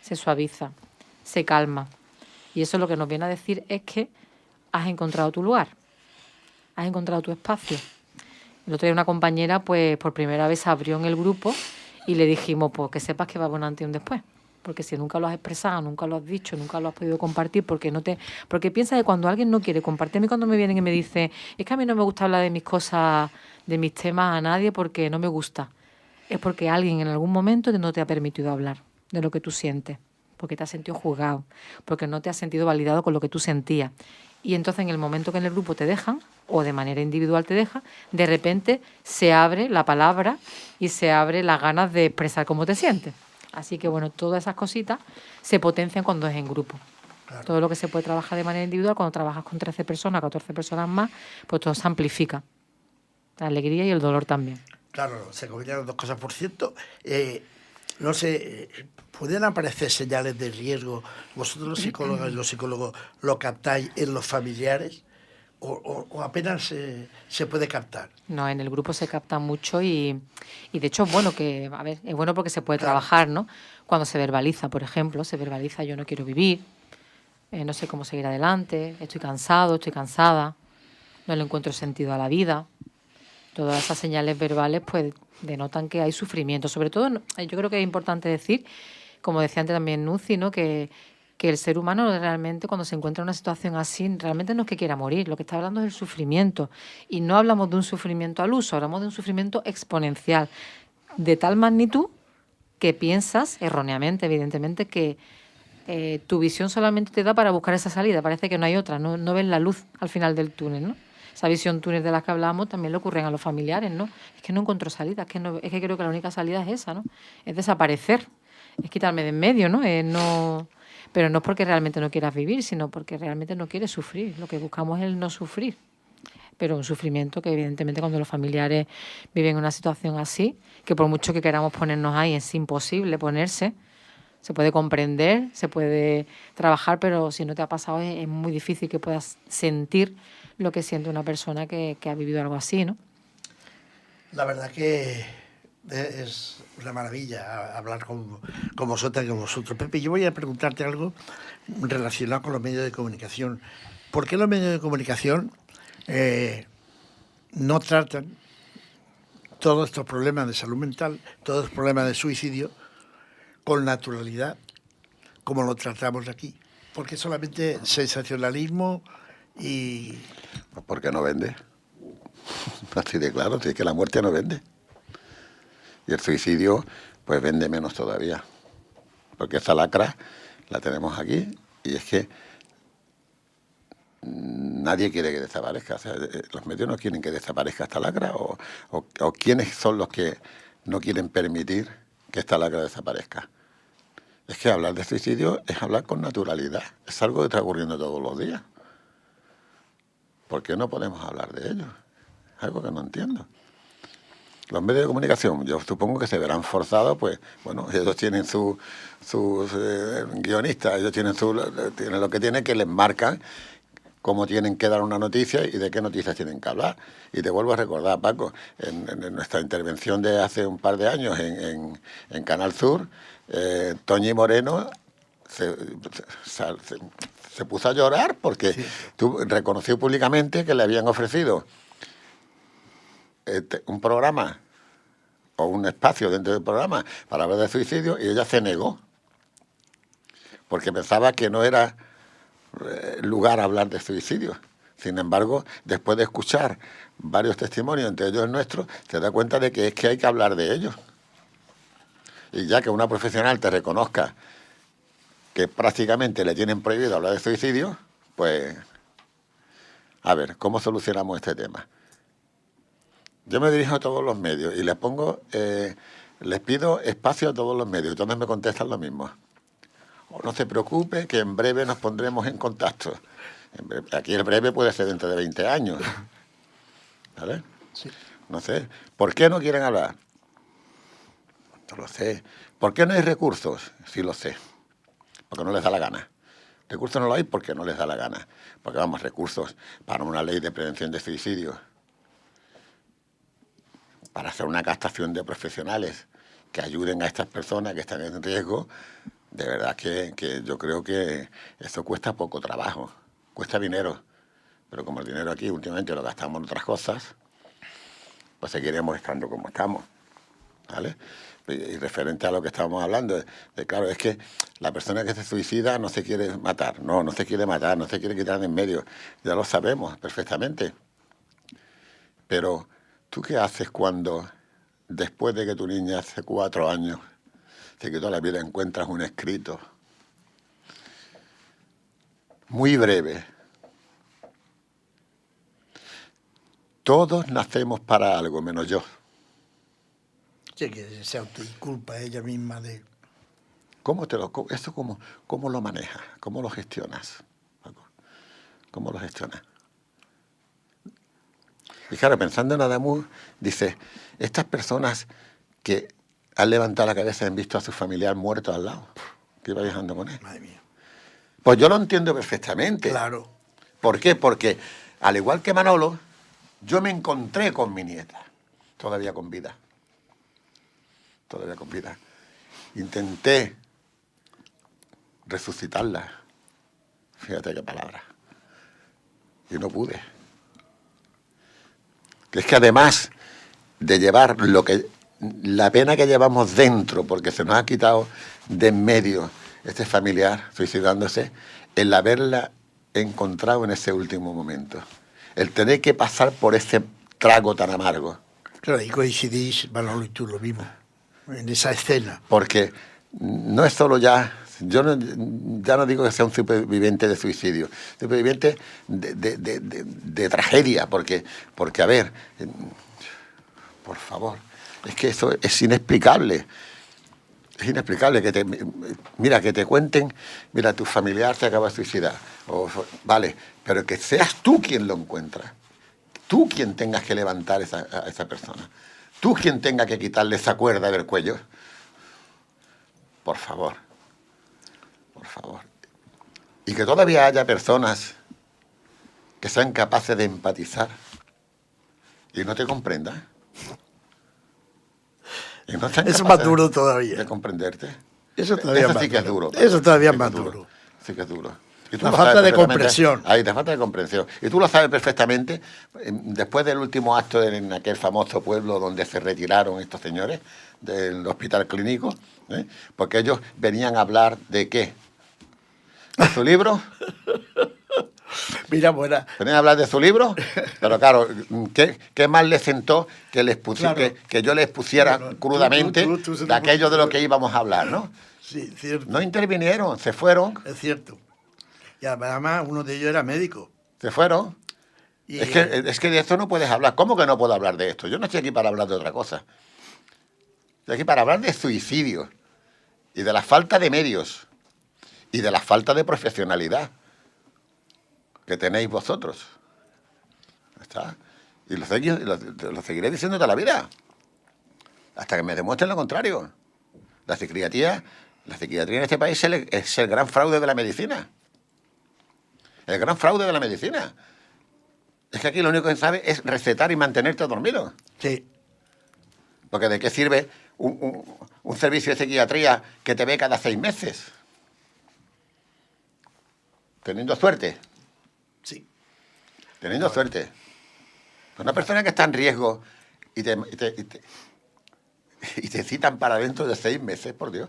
se suaviza, se calma. Y eso lo que nos viene a decir es que has encontrado tu lugar, has encontrado tu espacio. El otro día una compañera, pues por primera vez se abrió en el grupo y le dijimos, pues que sepas que va a haber un antes y un después. Porque si nunca lo has expresado, nunca lo has dicho, nunca lo has podido compartir, porque piensa que cuando alguien no quiere compartir, a mí cuando me vienen y me dicen, es que a mí no me gusta hablar de mis cosas, de mis temas a nadie porque no me gusta, es porque alguien en algún momento no te ha permitido hablar de lo que tú sientes, porque te has sentido juzgado, porque no te has sentido validado con lo que tú sentías. Y entonces en el momento que en el grupo te dejan, o de manera individual te dejan, de repente se abre la palabra y se abre las ganas de expresar cómo te sientes. Así que bueno, todas esas cositas se potencian cuando es en grupo. Claro. Todo lo que se puede trabajar de manera individual, cuando trabajas con 13 personas, 14 personas más, pues todo se amplifica. La alegría y el dolor también. Claro, se combinan las dos cosas. Por cierto, no sé, ¿pueden aparecer señales de riesgo? ¿Vosotros los psicólogos lo captáis en los familiares o apenas se puede captar? No, en el grupo se capta mucho y de hecho es bueno que, a ver, es bueno porque se puede Claro. trabajar, ¿no? Cuando se verbaliza, por ejemplo, se verbaliza yo no quiero vivir, no sé cómo seguir adelante, estoy cansado, estoy cansada, no le encuentro sentido a la vida. Todas esas señales verbales pues denotan que hay sufrimiento. Sobre todo, yo creo que es importante decir, como decía antes también Nuzi, ¿no?, que el ser humano realmente cuando se encuentra en una situación así, realmente no es que quiera morir, lo que está hablando es del sufrimiento. Y no hablamos de un sufrimiento al uso, hablamos de un sufrimiento exponencial, de tal magnitud que piensas, erróneamente, evidentemente, que tu visión solamente te da para buscar esa salida, parece que no hay otra, no ves la luz al final del túnel, ¿no? Esa visión túnel de la que hablamos también le ocurren a los familiares, ¿no? Es que no encuentro salida, es que creo que la única salida es esa, ¿no? Es desaparecer, es quitarme de en medio, ¿no? Pero no es porque realmente no quieras vivir, sino porque realmente no quieres sufrir. Lo que buscamos es el no sufrir. Pero un sufrimiento que evidentemente cuando los familiares viven una situación así, que por mucho que queramos ponernos ahí, es imposible ponerse. Se puede comprender, se puede trabajar, pero si no te ha pasado es muy difícil que puedas sentir lo que siente una persona que ha vivido algo así, ¿no? La verdad que es una maravilla hablar con vosotras y con vosotros. Pepe, yo voy a preguntarte algo relacionado con los medios de comunicación. ¿Por qué los medios de comunicación no tratan todos estos problemas de salud mental, todos los problemas de suicidio, con naturalidad, como lo tratamos aquí? ¿Por qué solamente sensacionalismo y...? Pues porque no vende. Así de claro, es que la muerte no vende. Y el suicidio, pues vende menos todavía. Porque esa lacra la tenemos aquí y es que nadie quiere que desaparezca. O sea, los medios no quieren que desaparezca esta lacra, o quiénes son los que no quieren permitir que esta lacra desaparezca. Es que hablar de suicidio es hablar con naturalidad. Es algo que está ocurriendo todos los días. ¿Por qué no podemos hablar de ello? Es algo que no entiendo. Los medios de comunicación, yo supongo que se verán forzados, pues, bueno, ellos tienen sus guionistas, ellos tienen lo que tienen, que les marcan cómo tienen que dar una noticia y de qué noticias tienen que hablar. Y te vuelvo a recordar, Paco, en nuestra intervención de hace un par de años en Canal Sur, Toñi Moreno se puso a llorar porque reconoció públicamente que le habían ofrecido un programa o un espacio dentro del programa para hablar de suicidio, y ella se negó porque pensaba que no era lugar a hablar de suicidio. Sin embargo, después de escuchar varios testimonios, entre ellos el nuestro, se da cuenta de que es que hay que hablar de ellos. Y ya que una profesional te reconozca que prácticamente le tienen prohibido hablar de suicidio, pues a ver, ¿cómo solucionamos este tema? Yo me dirijo a todos los medios y les pido espacio a todos los medios, y todos me contestan lo mismo. No se preocupe, que en breve nos pondremos en contacto. Aquí el breve puede ser dentro de 20 años. ¿Vale? Sí. No sé. ¿Por qué no quieren hablar? No lo sé. ¿Por qué no hay recursos? Sí lo sé. Porque no les da la gana. Recursos no lo hay porque no les da la gana. Porque vamos, recursos para una ley de prevención de suicidio, para hacer una captación de profesionales que ayuden a estas personas que están en riesgo, de verdad que yo creo que eso cuesta poco trabajo, cuesta dinero. Pero como el dinero aquí últimamente lo gastamos en otras cosas, pues seguiremos estando como estamos, ¿vale? Y referente a lo que estábamos hablando, claro, es que la persona que se suicida no se quiere matar, no se quiere matar, no se quiere quitar de en medio, ya lo sabemos perfectamente. Pero, ¿tú qué haces cuando, después de que tu niña hace 4 años se quitó la vida, encuentras un escrito muy breve? Todos nacemos para algo, menos yo. Sí, que se autoinculpa ella misma de... ¿Cómo lo manejas? ¿Cómo lo gestionas, Paco? ¿Cómo lo gestionas? Y claro, pensando en Adamus, dice, estas personas que han levantado la cabeza y han visto a su familiar muerto al lado, que iba viajando con él. Madre mía. Pues yo lo entiendo perfectamente. Claro. ¿Por qué? Porque, al igual que Manolo, yo me encontré con mi nieta, todavía con vida. Todavía con vida. Intenté resucitarla. Fíjate qué palabra. Y no pude. Que es que además de llevar la pena que llevamos dentro, porque se nos ha quitado de en medio este familiar suicidándose, el haberla encontrado en ese último momento, el tener que pasar por ese trago tan amargo. Claro, y coincidís, Manolo y tú, lo mismo, en esa escena. Porque no es solo ya no digo que sea un superviviente de suicidio, superviviente de tragedia, porque a ver, por favor, es que eso es inexplicable. Es inexplicable que te cuenten, mira, tu familiar se acaba de suicidar. Vale, pero que seas tú quien lo encuentra. Tú quien tengas que levantar a esa persona. Tú quien tenga que quitarle esa cuerda del cuello. Por favor. Por favor. Y que todavía haya personas que sean capaces de empatizar y no te comprendan. Y no sean Eso es capaces más duro todavía. de comprenderte. Eso todavía Eso más sí que es duro. duro. Eso todavía Sí es que más es duro. Sí que es duro. Y tú La lo falta sabes de perfectamente. comprensión. Ahí, la falta de comprensión. Y tú lo sabes perfectamente. Después del último acto en aquel famoso pueblo donde se retiraron estos señores del hospital clínico, porque ellos venían a hablar de ¿qué? ¿De su libro? Mira, buena. Venían a hablar de su libro, pero claro, ¿qué más les sentó que Claro. que yo les pusiera Claro, crudamente tú se te de aquello de lo pusiste- que íbamos a hablar, ¿no? Sí, cierto. No intervinieron, se fueron. Es cierto. Y además uno de ellos era médico. Se fueron. Y, Es que de esto no puedes hablar. ¿Cómo que no puedo hablar de esto? Yo no estoy aquí para hablar de otra cosa. Estoy aquí para hablar de suicidio y de la falta de medios y de la falta de profesionalidad que tenéis vosotros. ¿Está? Y lo seguiré diciendo toda la vida, hasta que me demuestren lo contrario. La psiquiatría en este país es el gran fraude de la medicina. El gran fraude de la medicina. Es que aquí lo único que sabe es recetar y mantenerte dormido. sí, Porque ¿de qué sirve un servicio de psiquiatría que te ve cada 6 meses? Teniendo suerte. sí. Teniendo suerte. Una persona que está en riesgo y te citan para dentro de 6 meses, por Dios.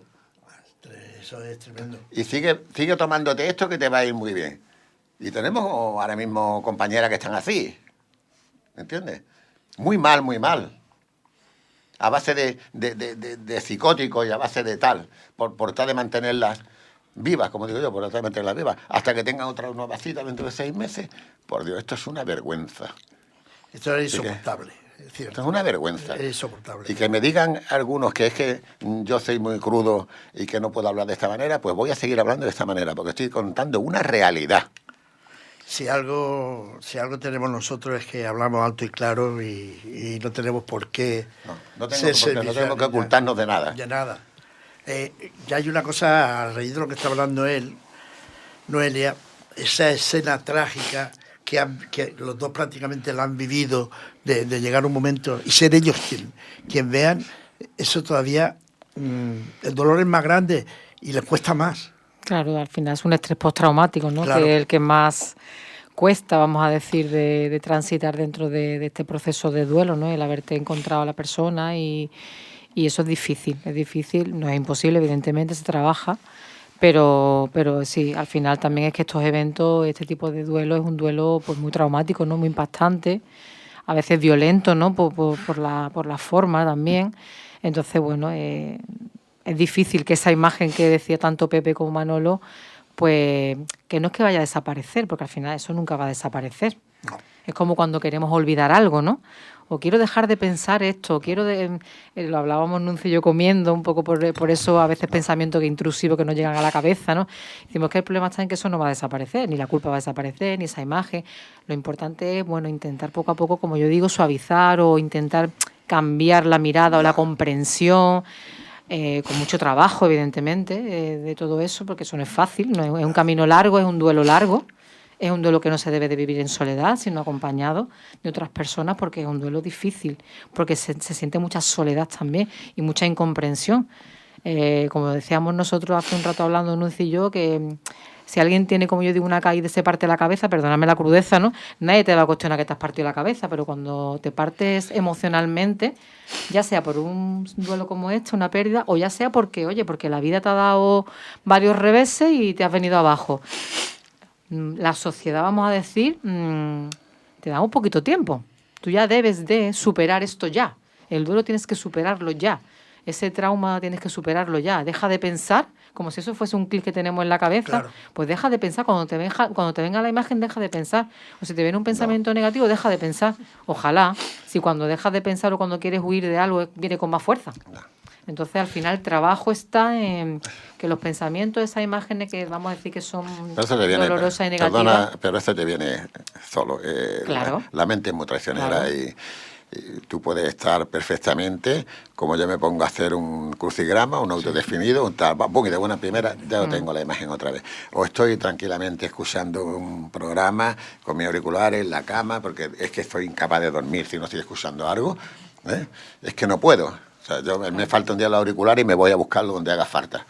Eso es tremendo. Y sigue tomándote esto que te va a ir muy bien. Y tenemos ahora mismo compañeras que están así. ¿Me entiendes? Muy mal, muy mal. A base de psicóticos y a base de tal. Por tratar de mantenerlas vivas, como digo yo, por tratar de mantenerlas vivas. Hasta que tengan otra nueva cita dentro de 6 meses. Por Dios, esto es una vergüenza. Esto es insoportable. Es cierto. Esto es una vergüenza. Es insoportable. Y que me digan algunos que es que yo soy muy crudo y que no puedo hablar de esta manera, pues voy a seguir hablando de esta manera, porque estoy contando una realidad. Si algo tenemos nosotros es que hablamos alto y claro y no tenemos por qué No tenemos que ocultarnos de nada. De nada. Ya hay una cosa, a raíz de lo que está hablando él, Noelia, esa escena trágica que los dos prácticamente la han vivido, de llegar un momento y ser ellos quien vean, eso todavía, el dolor es más grande y les cuesta más. Claro, al final es un estrés postraumático, ¿no? Claro. Que es el que más cuesta, vamos a decir, de transitar dentro de este proceso de duelo, ¿no? El haberte encontrado a la persona y eso es difícil, no es imposible, evidentemente, se trabaja, pero sí, al final también es que estos eventos, este tipo de duelo es un duelo pues muy traumático, ¿no? Muy impactante, a veces violento, ¿no? Por la forma también. Entonces, bueno, es difícil que esa imagen que decía tanto Pepe como Manolo, pues que no es que vaya a desaparecer, porque al final eso nunca va a desaparecer. No. Es como cuando queremos olvidar algo, ¿no? O quiero dejar de pensar esto, lo hablábamos Nuncio y yo comiendo, un poco por eso a veces pensamientos intrusivos que nos llegan a la cabeza, ¿no? Decimos que el problema está en que eso no va a desaparecer, ni la culpa va a desaparecer, ni esa imagen. Lo importante es, bueno, intentar poco a poco, como yo digo, suavizar o intentar cambiar la mirada o la comprensión, con mucho trabajo, evidentemente, de todo eso, porque eso no es fácil, no es un camino largo, es un duelo largo. Es un duelo que no se debe de vivir en soledad, sino acompañado de otras personas, porque es un duelo difícil, porque se siente mucha soledad también y mucha incomprensión. Como decíamos nosotros hace un rato hablando, Nuncio y yo, que si alguien tiene, como yo digo, una caída y se parte la cabeza, perdóname la crudeza, ¿no? Nadie te va a cuestionar que te has partido la cabeza, pero cuando te partes emocionalmente, ya sea por un duelo como este, una pérdida, o ya sea porque la vida te ha dado varios reveses y te has venido abajo. La sociedad, vamos a decir, te da un poquito tiempo. Tú ya debes de superar esto ya. El duelo tienes que superarlo ya. Ese trauma tienes que superarlo ya. Deja de pensar, como si eso fuese un clic que tenemos en la cabeza. Claro. Pues deja de pensar. Cuando te venga la imagen, deja de pensar. O si te viene un pensamiento negativo, deja de pensar. Ojalá, si cuando dejas de pensar o cuando quieres huir de algo, viene con más fuerza. Entonces, al final, el trabajo está en que los pensamientos, esas imágenes que vamos a decir que son dolorosas y negativas... Perdona, pero eso te viene solo. Claro. La mente es muy traicionera. Claro. Y tú puedes estar perfectamente, como yo me pongo a hacer un crucigrama, un autodefinido, un tal, ¡pum! Y de buena primera ya lo tengo la imagen otra vez. O estoy tranquilamente escuchando un programa con mis auriculares en la cama, porque es que estoy incapaz de dormir si no estoy escuchando algo. Es que no puedo. O sea, me falta un día el auricular y me voy a buscarlo donde haga falta.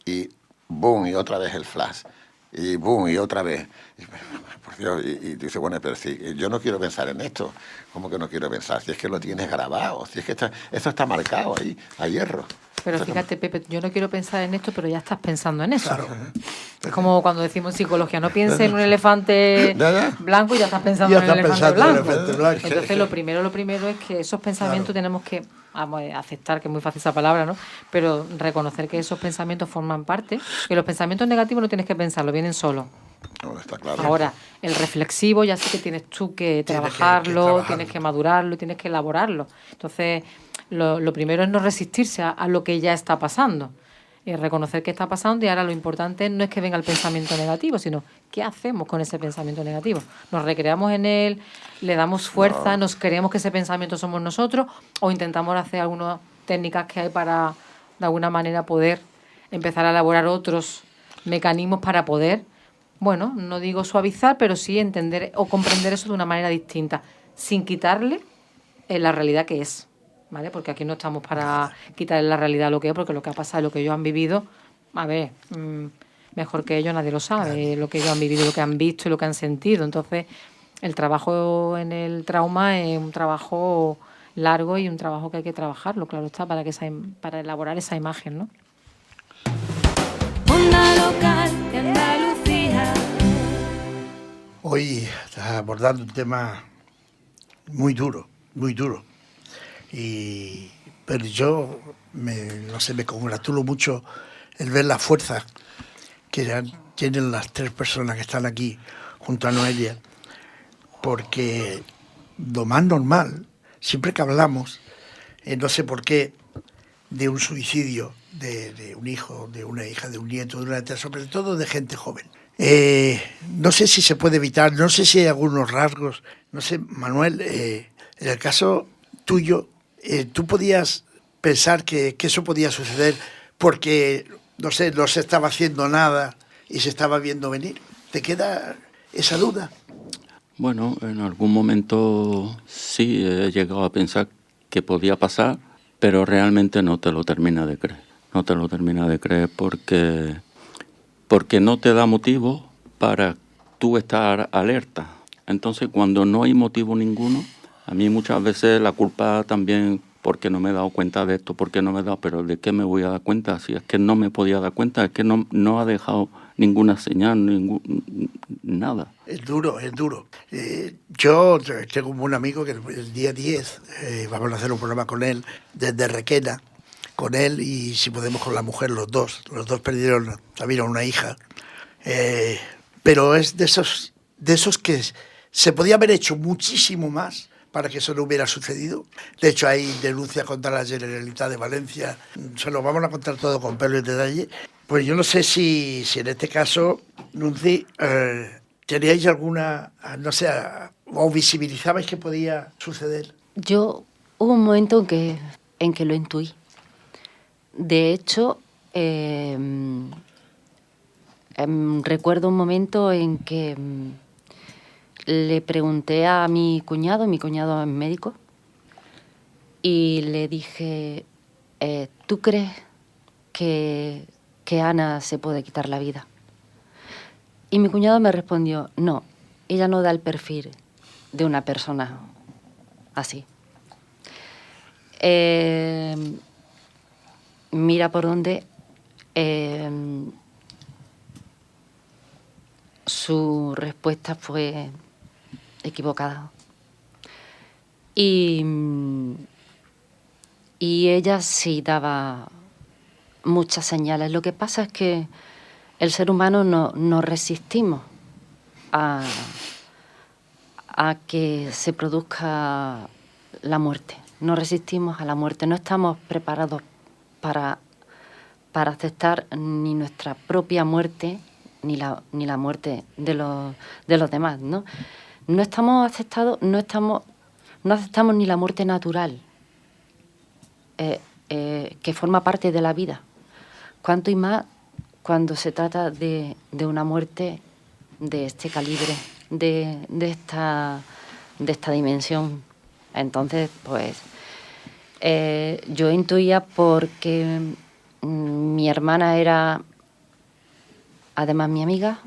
Y boom, y otra vez el flash. Y boom, y otra vez. Por Dios, y dice, bueno, pero si yo no quiero pensar en esto. ¿Cómo que no quiero pensar? Si es que lo tienes grabado, si es que eso está marcado ahí, a hierro. Pero fíjate, Pepe, yo no quiero pensar en esto, pero ya estás pensando en eso. Claro. Es como cuando decimos en psicología, no pienses en un elefante blanco y ya estás pensando Ya en el estás elefante pensando en el blanco. elefante blanco. Entonces, lo primero es que esos pensamientos tenemos que aceptar, que es muy fácil esa palabra, ¿no? Pero reconocer que esos pensamientos forman parte, que los pensamientos negativos no tienes que pensarlos, vienen solos. No, está claro. Ahora, el reflexivo ya sí que tienes tú que trabajarlo, tienes que madurarlo, tienes que elaborarlo. Entonces, lo primero es no resistirse a lo que ya está pasando. Reconocer que está pasando, y ahora lo importante no es que venga el pensamiento negativo, sino qué hacemos con ese pensamiento negativo. Nos recreamos en él, le damos fuerza, nos creemos que ese pensamiento somos nosotros, o intentamos hacer algunas técnicas que hay para, de alguna manera, poder empezar a elaborar otros mecanismos para poder, bueno, no digo suavizar, pero sí entender o comprender eso de una manera distinta, sin quitarle la realidad que es. ¿Vale? Porque aquí no estamos para quitarle la realidad a lo que es, porque lo que ha pasado, lo que ellos han vivido, a ver, mejor que ellos nadie lo sabe, lo que ellos han vivido, lo que han visto y lo que han sentido. Entonces, el trabajo en el trauma es un trabajo largo y un trabajo que hay que trabajarlo, claro está, para elaborar esa imagen, ¿no? Onda local de Andalucía. Hoy estás abordando un tema muy duro, muy duro. Pero yo no sé, me congratulo mucho el ver la fuerza que tienen las tres personas que están aquí junto a Noelia, porque lo más normal, siempre que hablamos, no sé por qué, de un suicidio de un hijo, de una hija, de un nieto, de una tía, sobre todo de gente joven. No sé si se puede evitar, no sé si hay algunos rasgos, no sé, Manuel, en el caso tuyo, ¿tú podías pensar que eso podía suceder porque, no sé, no se estaba haciendo nada y se estaba viendo venir? ¿Te queda esa duda? Bueno, en algún momento sí he llegado a pensar que podía pasar, pero realmente no te lo termina de creer. No te lo termina de creer porque no te da motivo para tú estar alerta. Entonces, cuando no hay motivo ninguno, a mí muchas veces la culpa también, porque no me he dado cuenta de esto, porque no me he dado, pero ¿de qué me voy a dar cuenta? Si es que no me podía dar cuenta, es que no ha dejado ninguna señal, nada. Es duro, es duro. Yo tengo un amigo que el día 10 vamos a hacer un programa con él desde Requena, con él y si podemos con la mujer, los dos perdieron también a una hija. Pero es de esos que se podía haber hecho muchísimo más para que eso no hubiera sucedido. De hecho, hay denuncias contra la Generalitat de Valencia. Se lo vamos a contar todo con pelo y detalle. Pues yo no sé si en este caso, Nunci, ¿teníais alguna, no sé, o visibilizabais que podía suceder? Yo hubo un momento en que lo intuí. De hecho, recuerdo un momento en que le pregunté a mi cuñado es médico, y le dije, ¿tú crees que Ana se puede quitar la vida? Y mi cuñado me respondió, no, ella no da el perfil de una persona así. Mira por dónde su respuesta fue equivocada. Y ella sí daba muchas señales. Lo que pasa es que el ser humano no resistimos a que se produzca la muerte. No resistimos a la muerte. No estamos preparados para aceptar ni nuestra propia muerte ni la muerte de los demás, ¿no? No aceptamos ni la muerte natural, que forma parte de la vida. Cuanto y más cuando se trata de una muerte de este calibre, de esta dimensión. Entonces, pues, yo intuía, porque mi hermana era, además, mi amiga,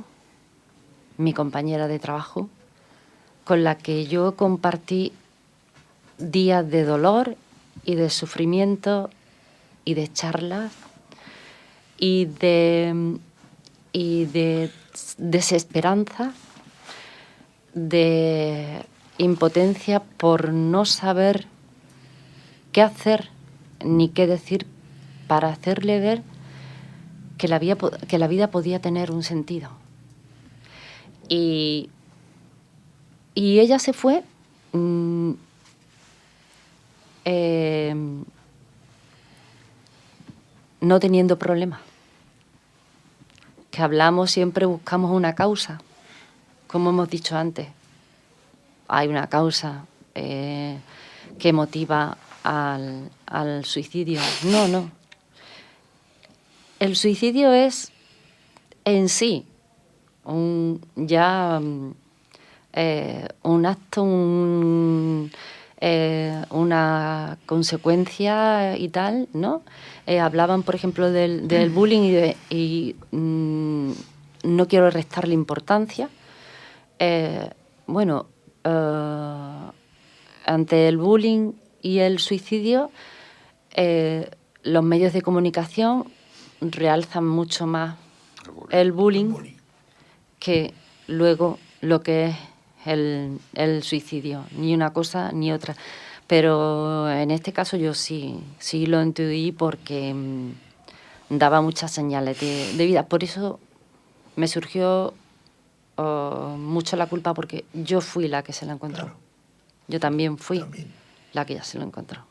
mi compañera de trabajo, con la que yo compartí días de dolor y de sufrimiento y de charlas y de desesperanza, de impotencia por no saber qué hacer ni qué decir para hacerle ver que la vida podía tener un sentido. Y ella se fue no teniendo problemas. Que hablamos, siempre buscamos una causa, como hemos dicho antes. Hay una causa que motiva al suicidio. No. El suicidio es en sí un acto, una consecuencia y tal, ¿no? Hablaban, por ejemplo, del bullying y no quiero restarle importancia. Ante el bullying y el suicidio, los medios de comunicación realzan mucho más el bullying que luego lo que es el suicidio, ni una cosa ni otra. Pero en este caso yo sí lo intuí porque daba muchas señales de vida. Por eso me surgió mucho la culpa, porque yo fui la que se lo encontró. Claro. Yo también fui la que ya se lo encontró.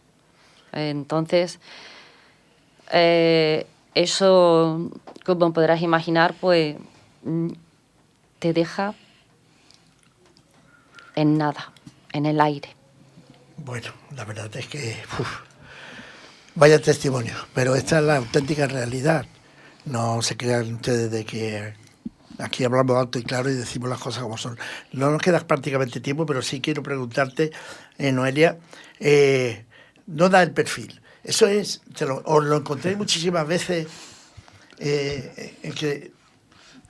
Entonces, eso, como podrás imaginar, pues te deja en nada, en el aire. Bueno, la verdad es que vaya testimonio, pero esta es la auténtica realidad. No se crean ustedes de que aquí hablamos alto y claro y decimos las cosas como son. No nos queda prácticamente tiempo, pero sí quiero preguntarte, Noelia, no da el perfil. Eso es, os lo encontré muchísimas veces en que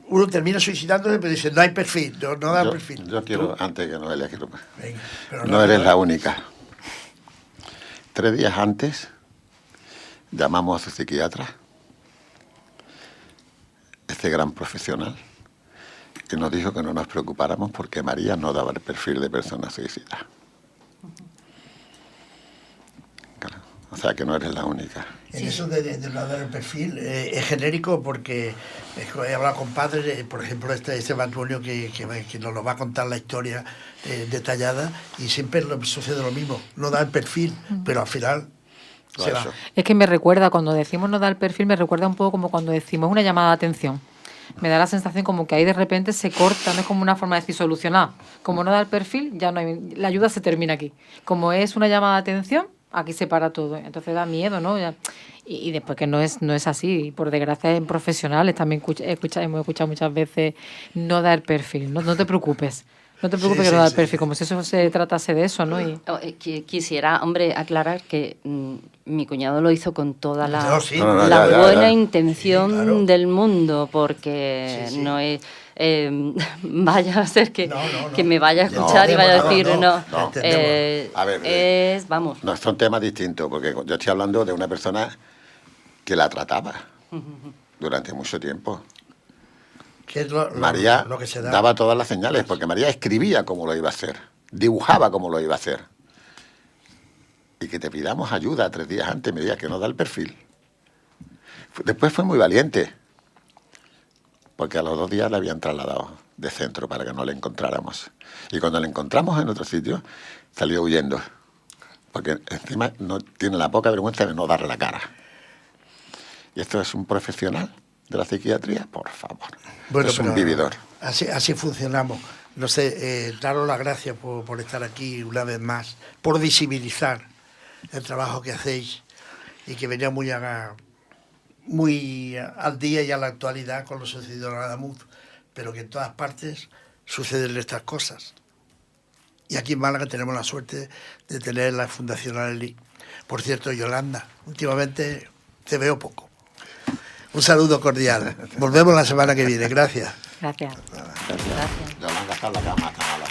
uno termina suicidándose, pero dice, no hay perfil, no da perfil. Yo quiero, antes que Noelia, Venga, pero no eres la única. 3 días antes llamamos a su psiquiatra, este gran profesional, que nos dijo que no nos preocupáramos porque María no daba el perfil de persona suicida. Claro, o sea que no eres la única. En eso de no dar el perfil es genérico, porque he hablado con padres, por ejemplo, este matrimonio que nos lo va a contar la historia detallada, y siempre sucede lo mismo, no da el perfil, pero al final se va. Es que me recuerda, cuando decimos no da el perfil, me recuerda un poco como cuando decimos una llamada de atención. Me da la sensación como que ahí de repente se corta, no es como una forma de decir solucionar. Como no da el perfil, ya no hay, la ayuda se termina aquí. Como es una llamada de atención, aquí se para todo. Entonces da miedo, ¿no? Y después que no es así. Y por desgracia en profesionales también hemos escuchado muchas veces no da el perfil. No te preocupes. No te preocupes que no da el perfil, como si eso se tratase de eso, ¿no? Quisiera, hombre, aclarar que mi cuñado lo hizo con toda la buena intención del mundo, porque no es... vaya a ser que me vaya a escuchar y vaya a decir a ver, vamos. No, son temas distintos, porque yo estoy hablando de una persona que la trataba durante mucho tiempo. Que es María lo que se da. Daba todas las señales, porque María escribía cómo lo iba a hacer, dibujaba cómo lo iba a hacer. Y que te pidamos ayuda 3 días antes, me digas que no da el perfil. Después fue muy valiente, porque a los 2 días la habían trasladado de centro para que no la encontráramos. Y cuando la encontramos en otro sitio, salió huyendo, porque encima no tiene la poca vergüenza de no dar la cara. Y esto es un profesional de la psiquiatría, por favor. Bueno, es un vividor. Así funcionamos. No sé, daros las gracias por estar aquí una vez más, por visibilizar el trabajo que hacéis y que venía muy al día y a la actualidad con lo sucedido en Adamuz, pero que en todas partes suceden estas cosas. Y aquí en Málaga tenemos la suerte de tener la Fundación Alelí. Por cierto, Yolanda, últimamente te veo poco. Un saludo cordial. Volvemos la semana que viene. Gracias. Gracias. Yolanda está en la cama, está mala.